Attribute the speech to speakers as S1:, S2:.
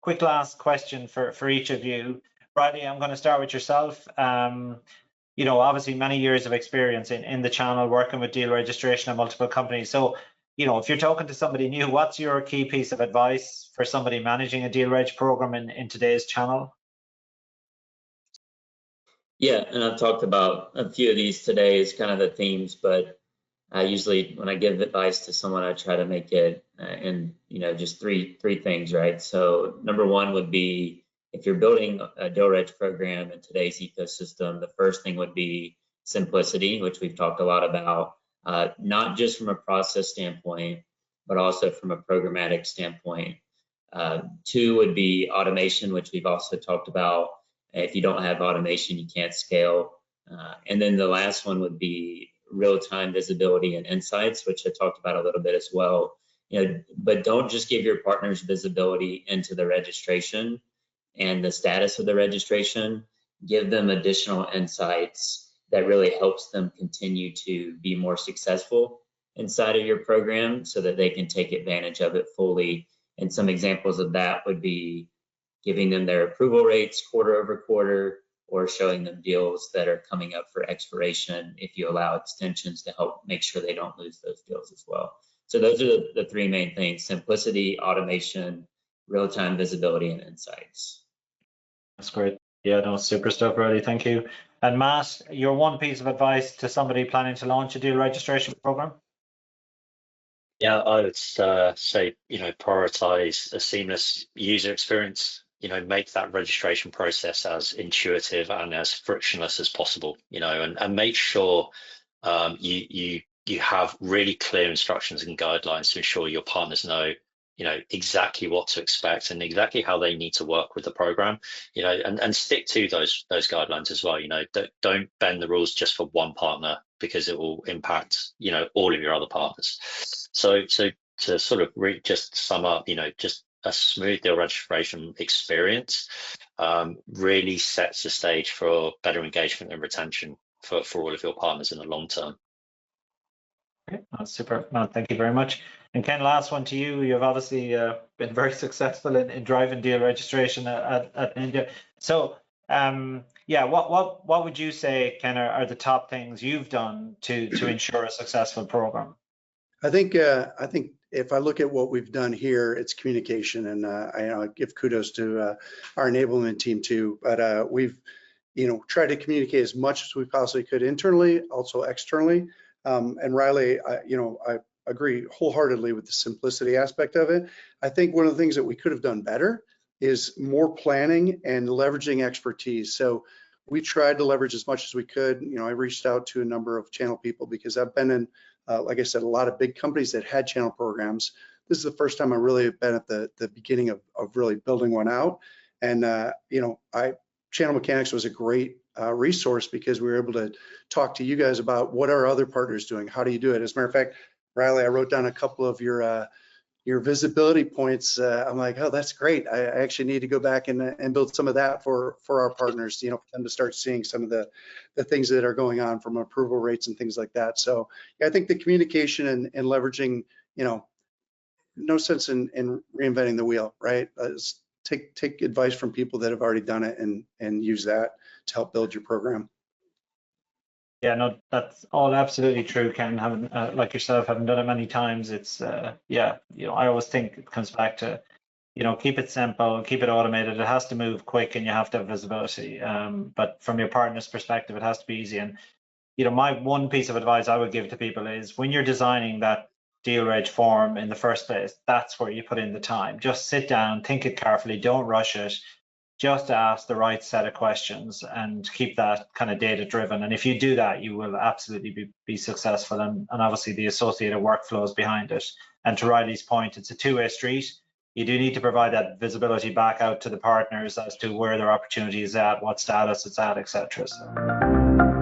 S1: quick last question for each of you. Riley, I'm going to start with yourself. You know, obviously many years of experience in the channel, working with deal registration at multiple companies. So, you know, if you're talking to somebody new, what's your key piece of advice for somebody managing a deal reg program in today's channel?
S2: Yeah, and I've talked about a few of these today as kind of the themes, but usually when I give advice to someone, I try to make it in, you know, just three things, right? So number one would be, if you're building a deal reg program in today's ecosystem, the first thing would be simplicity, which we've talked a lot about, not just from a process standpoint, but also from a programmatic standpoint. Two would be automation, which we've also talked about. If you don't have automation, you can't scale. And then the last one would be real-time visibility and insights, which I talked about a little bit as well. You know, but don't just give your partners visibility into the registration and the status of the registration. Give them additional insights that really helps them continue to be more successful inside of your program so that they can take advantage of it fully. And some examples of that would be giving them their approval rates quarter over quarter, or showing them deals that are coming up for expiration if you allow extensions to help make sure they don't lose those deals as well. So those are the three main things: simplicity, automation, real-time visibility, and insights.
S1: That's great. Yeah, no, super stuff, really. Thank you. And Matt, your one piece of advice to somebody planning to launch a deal registration program?
S3: Yeah, I would say, you know, prioritize a seamless user experience. You know, make that registration process as intuitive and as frictionless as possible. You know, and make sure you have really clear instructions and guidelines to ensure your partners know, you know, exactly what to expect and exactly how they need to work with the program. You know, and stick to those guidelines as well. You know, don't bend the rules just for one partner, because it will impact, you know, all of your other partners. So to sort of just sum up, you know, just a smooth deal registration experience really sets the stage for better engagement and retention for all of your partners in the long term.
S1: Okay, that's super. Matt, thank you very much. And Ken, last one to you. You've obviously been very successful in driving deal registration at Ninja. So yeah, what would you say, Ken, are the top things you've done to ensure a successful program?
S4: I think if I look at what we've done here, it's communication, and I give kudos to our enablement team too. But we've, you know, tried to communicate as much as we possibly could internally, also externally. And Riley, I agree wholeheartedly with the simplicity aspect of it. I think one of the things that we could have done better is more planning and leveraging expertise. So we tried to leverage as much as we could. You know, I reached out to a number of channel people because I've been in, like I said, a lot of big companies that had channel programs. This is the first time I really have been at the beginning of really building one out. And you know, Channel Mechanics was a great resource because we were able to talk to you guys about what are other partners doing, how do you do it. As a matter of fact, Riley, I wrote down a couple of your visibility points. I'm like, oh, that's great. I actually need to go back and build some of that for our partners, you know, for them to start seeing some of the things that are going on from approval rates and things like that. So yeah, I think the communication and leveraging, you know, no sense in reinventing the wheel, right? Take advice from people that have already done it and use that to help build your program.
S1: Yeah, no, that's all absolutely true, Ken. Having like yourself, having done it many times, it's yeah, you know, I always think it comes back to, you know, keep it simple, keep it automated. It has to move quick, and you have to have visibility. But from your partner's perspective, it has to be easy. And you know, my one piece of advice I would give to people is, when you're designing that deal reg form in the first place, that's where you put in the time. Just sit down, think it carefully, don't rush it. Just ask the right set of questions and keep that kind of data driven. And if you do that, you will absolutely be successful, and obviously the associated workflows behind it. And to Riley's point, it's a two-way street. You do need to provide that visibility back out to the partners as to where their opportunity is at, what status it's at, etc. So.